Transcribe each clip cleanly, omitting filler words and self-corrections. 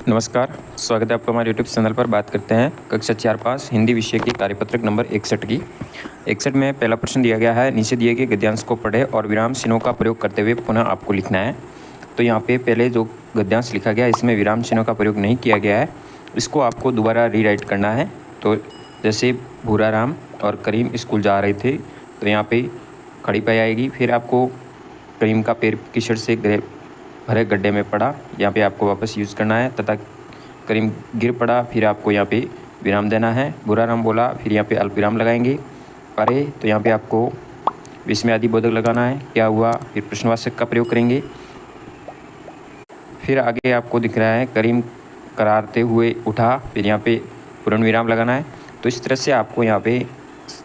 नमस्कार, स्वागत है आपका हमारे यूट्यूब चैनल पर। बात करते हैं कक्षा 4-5 हिंदी विषय की कार्यपत्रक नंबर 61 की। 61 में पहला प्रश्न दिया गया है, नीचे दिए गए गद्यांश को पढ़े और विराम चिन्हों का प्रयोग करते हुए पुनः आपको लिखना है। तो यहाँ पे पहले जो गद्यांश लिखा गया है इसमें विराम चिन्हों का प्रयोग नहीं किया गया है, इसको आपको दोबारा रीराइट करना है। तो जैसे भूरा राम और करीम स्कूल जा रहे थे, तो यहाँ पर खड़ी पाई आएगी। फिर आपको करीम का पैर कीचड़ से भरे गड्ढे में पड़ा, यहाँ पे आपको वापस यूज़ करना है। तथा करीम गिर पड़ा, फिर आपको यहाँ पे विराम देना है। बुरा राम बोला, फिर यहाँ पे अल्पविराम लगाएंगे। अरे, तो यहाँ पे आपको विस्मयादि बोधक लगाना है। क्या हुआ, फिर प्रश्नवाचक का प्रयोग करेंगे। फिर आगे आपको दिख रहा है करीम करारते हुए उठा, फिर यहाँ पे पूर्ण विराम लगाना है। तो इस तरह से आपको यहाँ पे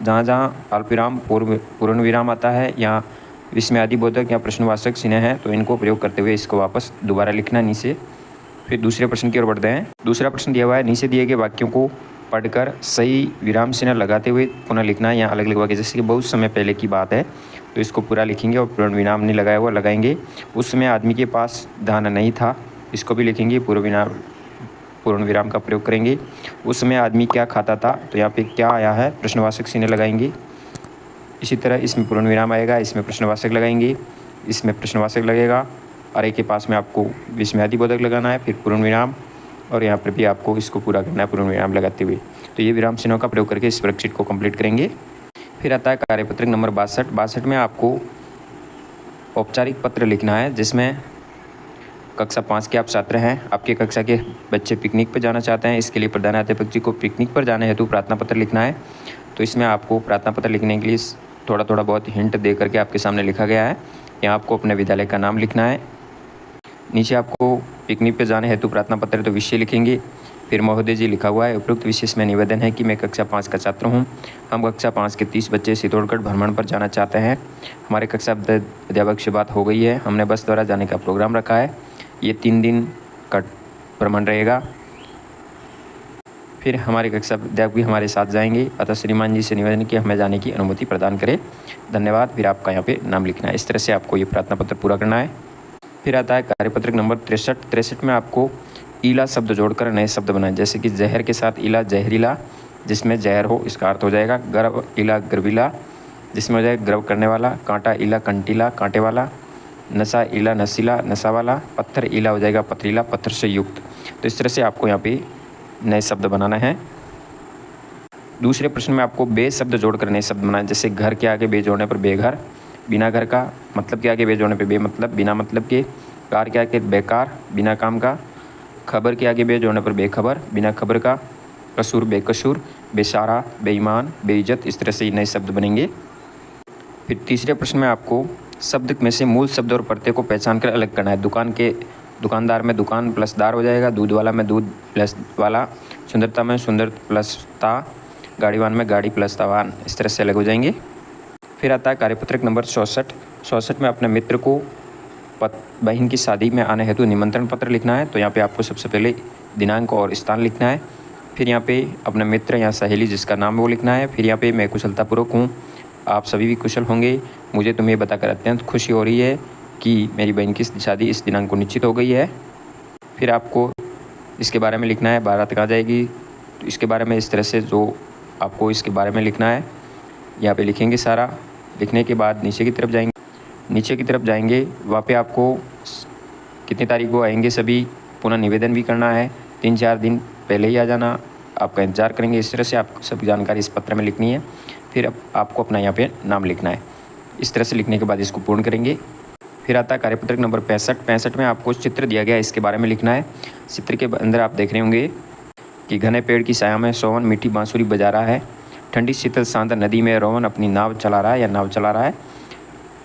जहाँ जहाँ अल्पविराम पूर्ण विराम आता है या विस्मयादि बोधक या प्रश्नवाचक चिन्ह है, तो इनको प्रयोग करते हुए इसको वापस दोबारा लिखना है नीचे। फिर दूसरे प्रश्न की ओर बढ़ते हैं। दूसरा प्रश्न दिया हुआ है, नीचे दिए गए वाक्यों को पढ़कर सही विराम चिन्ह लगाते हुए पुनः लिखना है। यहाँ अलग अलग वाक्य, जैसे कि बहुत समय पहले की बात है तो इसको पूरा लिखेंगे और पूर्ण विराम नहीं लगाया हुआ लगाएंगे। उस समय आदमी के पास धन नहीं था, इसको भी लिखेंगे, पूर्ण विराम का प्रयोग करेंगे। उस समय आदमी क्या खाता था, तो यहाँ पे क्या आया है, प्रश्नवाचक चिन्ह लगाएंगे। इसी तरह इसमें पूर्ण विराम आएगा, इसमें प्रश्नवाचक लगाएंगे, इसमें प्रश्नवाचक लगेगा। अरे के पास में आपको विस्मयादि बोधक लगाना है, फिर पूर्ण विराम, और यहाँ पर भी आपको इसको पूरा करना है पूर्ण विराम लगाते हुए। तो ये विराम चिन्हों का प्रयोग करके इस वर्कशीट को कंप्लीट करेंगे। फिर आता है कार्यपत्रक नंबर 62 में आपको औपचारिक पत्र लिखना है, जिसमें कक्षा 5 के आप छात्र हैं, आपके कक्षा के बच्चे पिकनिक पर जाना चाहते हैं। इसके लिए प्रधानाध्यापक जी को पिकनिक पर जाने हेतु प्रार्थना पत्र लिखना है। तो इसमें आपको प्रार्थना पत्र लिखने के लिए थोड़ा बहुत हिंट दे करके आपके सामने लिखा गया है। यहाँ आपको अपने विद्यालय का नाम लिखना है। नीचे आपको पिकनिक पर जाने हेतु प्रार्थना पत्र तो विषय लिखेंगे। फिर महोदय जी लिखा हुआ है, उपरोक्त विशेष में निवेदन है कि मैं कक्षा 5 का छात्र हूँ। हम कक्षा 5 के 30 बच्चे चित्तौड़गढ़ भ्रमण पर जाना चाहते हैं। हमारे कक्षा अध्यापक से बात हो गई है, हमने बस द्वारा जाने का प्रोग्राम रखा है। ये 3 दिन का भ्रमण रहेगा। फिर हमारे कक्षा अध्यापक भी हमारे साथ जाएंगे, अतः श्रीमान जी से निवेदन कि हमें जाने की अनुमति प्रदान करें, धन्यवाद। फिर आपका यहाँ पे नाम लिखना है। इस तरह से आपको ये प्रार्थना पत्र पूरा करना है। फिर आता है कार्यपत्रक नंबर 63 में आपको ईला शब्द जोड़कर नए शब्द बनाएं। जैसे कि जहर के साथ ईला जहरीला, जिसमें जहर हो इसका अर्थ हो जाएगा। गर्व ईला गर्विला, जिसमें हो जाएगा ग्रव करने वाला। कांटा ईला कंटीला, कांटे वाला। नशा ईला नशीला, नशा वाला। पत्थर ईला हो जाएगा पथरीला, पत्थर से युक्त। तो इस तरह से आपको यहाँ पे नए शब्द बनाना है। दूसरे प्रश्न में आपको बे शब्द जोड़कर नए शब्द बनाएं। जैसे घर के आगे बे जोड़ने पर बेघर, बिना घर का, मतलब के आगे बे जोड़ने पर बेमतलब, बिना मतलब के। कार के आगे बेकार, बिना काम का। खबर के आगे बे जोड़ने पर बेखबर, बिना खबर का। कसूर बेकसूर, बेसारा, बेईमान, बेइज्जत। इस तरह से नए शब्द बनेंगे। फिर तीसरे प्रश्न में आपको शब्द में से मूल शब्द और प्रत्यय को पहचान कर अलग करना है। दुकान के दुकानदार में दुकान प्लस दार हो जाएगा। दूध वाला में दूध प्लस वाला। सुंदरता में सुंदर प्लस ता। गाड़ीवान में गाड़ी प्लस तावान। इस तरह से अलग हो जाएंगे। फिर आता है कार्यपत्रक नंबर 64 में अपने मित्र को बहन की शादी में आने हेतु निमंत्रण पत्र लिखना है। तो यहाँ पे आपको सबसे पहले दिनांक और स्थान लिखना है। फिर यहाँ पे अपने मित्र या सहेली जिसका नाम है वो लिखना है। फिर यहाँ पे मैं कुशलतापूर्वक हूँ, आप सभी भी कुशल होंगे। मुझे तुम्हें बताकर अत्यंत खुशी हो रही है कि मेरी बहन की शादी इस दिनांक को निश्चित हो गई है। फिर आपको इसके बारे में लिखना है, बारात कहाँ जाएगी, तो इसके बारे में इस तरह से जो आपको इसके बारे में लिखना है यहाँ पे लिखेंगे सारा। लिखने के बाद नीचे की तरफ जाएंगे, वहाँ पे आपको कितनी तारीख को आएंगे सभी, पुनः निवेदन भी करना है। 3-4 दिन पहले ही आ जाना, आपका इंतज़ार करेंगे। इस तरह से आपको सभी जानकारी इस पत्र में लिखनी है। फिर आपको अपना यहाँ पे नाम लिखना है। इस तरह से लिखने के बाद इसको पूर्ण करेंगे। फिर आता है कार्यपत्रक नंबर 65 में आपको चित्र दिया गया है, इसके बारे में लिखना है। चित्र के अंदर आप देख रहे होंगे कि घने पेड़ की छाया में सोवन मीठी बांसुरी बजा रहा है। ठंडी शीतल शांत नदी में रोवन अपनी नाव चला रहा है।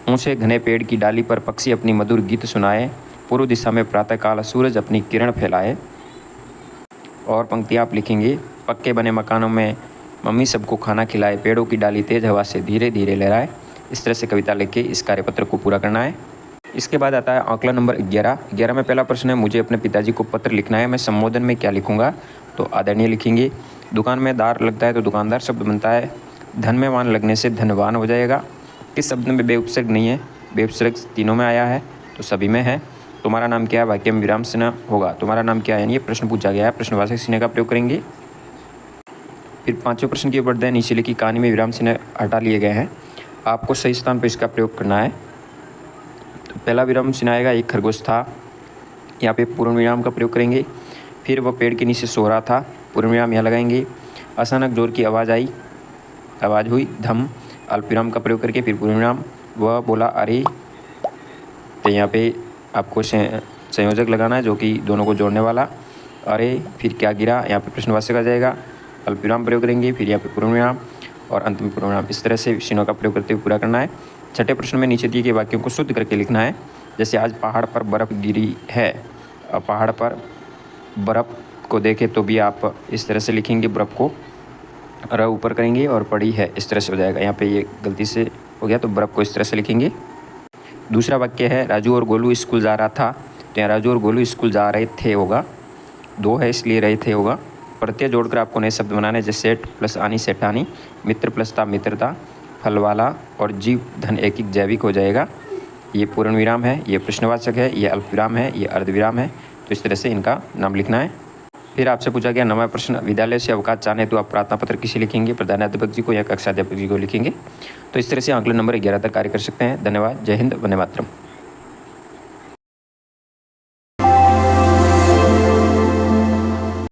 ऊंचे घने पेड़ की डाली पर पक्षी अपनी मधुर गीत सुनाए। पूर्व दिशा में प्रातःकाल सूरज अपनी किरण फैलाए। और पंक्तियाँ आप लिखेंगे, पक्के बने मकानों में मम्मी सबको खाना खिलाए, पेड़ों की डाली तेज हवा से धीरे धीरे लहराए। इस तरह से कविता लिख के इस कार्यपत्र को पूरा करना है। इसके बाद आता है आंकड़ा नंबर 11 में पहला प्रश्न है, मुझे अपने पिताजी को पत्र लिखना है, मैं संबोधन में क्या लिखूंगा, तो आदरणीय लिखेंगे। दुकान में दार लगता है तो दुकानदार शब्द बनता है। धन में वान लगने से धनवान हो जाएगा। किस शब्द में बे उपसर्ग नहीं है, बे उपसर्ग तीनों में आया है तो सभी में है। तुम्हारा नाम क्या है, वाक्य में विराम चिन्ह होगा। तुम्हारा नाम क्या है, यानी ये प्रश्न पूछा गया है, प्रश्नवाचक चिन्ह का प्रयोग करेंगे। फिर 5वें प्रश्न की ओर बढ़ते हैं। नीचे लिखी कहानी में विराम चिन्ह हटा लिए गए हैं, आपको सही स्थान पर इसका प्रयोग करना है। तो पहला विराम चिन्ह आएगा, एक खरगोश था, यहाँ पे पूर्ण विराम का प्रयोग करेंगे। फिर वह पेड़ के नीचे सो रहा था, पूर्ण विराम यहाँ लगाएंगे। अचानक जोर की आवाज़ हुई, धम, अल्प विराम का प्रयोग करके फिर पूर्ण विराम। वह बोला अरे, तो यहाँ पे आपको संयोजक लगाना है जो कि दोनों को जोड़ने वाला। अरे, फिर क्या गिरा, यहाँ पे प्रश्नवाचक आ जाएगा, अल्प विराम प्रयोग करेंगे, फिर यहाँ पे पूर्ण विराम और अंत में पूर्ण विराम। इस तरह से चिन्हों का प्रयोग करते हुए पूरा करना है। छठे प्रश्न में नीचे दिए गए वाक्यों को शुद्ध करके लिखना है। जैसे आज पहाड़ पर बर्फ़ गिरी है, और पहाड़ पर बर्फ़ को देखे तो भी आप इस तरह से लिखेंगे, बर्फ़ को र ऊपर करेंगे और पड़ी है, इस तरह से हो जाएगा। यहाँ पे ये गलती से हो गया, तो बर्फ़ को इस तरह से लिखेंगे। दूसरा वाक्य है, राजू और गोलू स्कूल जा रहा था, तो यहाँ राजू और गोलू स्कूल जा रहे थे होगा, 2 है इसलिए रहे थे होगा। प्रत्यय जोड़कर आपको नए शब्द बनाने, जैसे सेठ प्लस आनी सेठानी, मित्र प्लस था मित्रता, फल वाला और जीव धन एकिक जैविक हो जाएगा। ये पूर्ण विराम है, ये प्रश्नवाचक है, ये अल्प विराम है, ये अर्ध विराम है। तो इस तरह से इनका नाम लिखना है। फिर आपसे पूछा गया 9वां प्रश्न, विद्यालय से अवकाश चाहने तो आप प्रार्थना पत्र किसे लिखेंगे, प्रधानाध्यापक जी को या कक्षाध्यापक जी को लिखेंगे। तो इस तरह से आंकलन नंबर 11 तक कार्य कर सकते हैं। धन्यवाद। जय हिंद, वंदे मातरम।